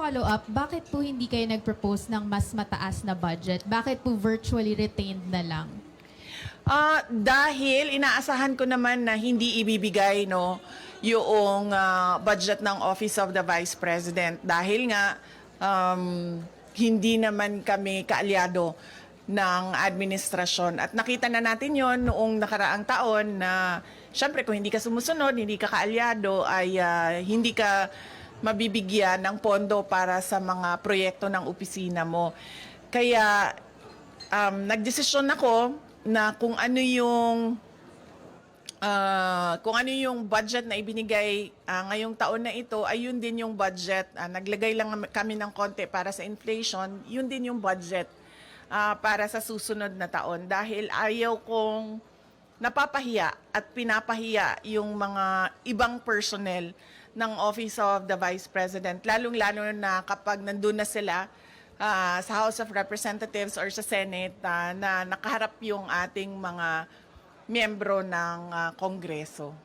follow-up, bakit po hindi kayo nag-propose ng mas mataas na budget? Bakit po virtually retained na lang? Dahil inaasahan ko naman na hindi ibibigay yung budget ng Office of the Vice President dahil nga hindi naman kami kaalyado ng administrasyon. At nakita na natin yon noong nakaraang taon na syempre kung hindi ka sumusunod, hindi ka kaalyado ay hindi ka mabibigyan ng pondo para sa mga proyekto ng opisina mo. Kaya nagdesisyon ako na kung ano yung budget na ibinigay ngayong taon na ito ay yun din yung budget. Naglagay lang kami ng konti para sa inflation, yun din yung budget para sa susunod na taon dahil ayaw kong napapahiya at pinapahiya yung mga ibang personnel ng Office of the Vice President, lalong-lalo na kapag nandun na sila sa House of Representatives or sa Senate na nakaharap yung ating mga miyembro ng Kongreso.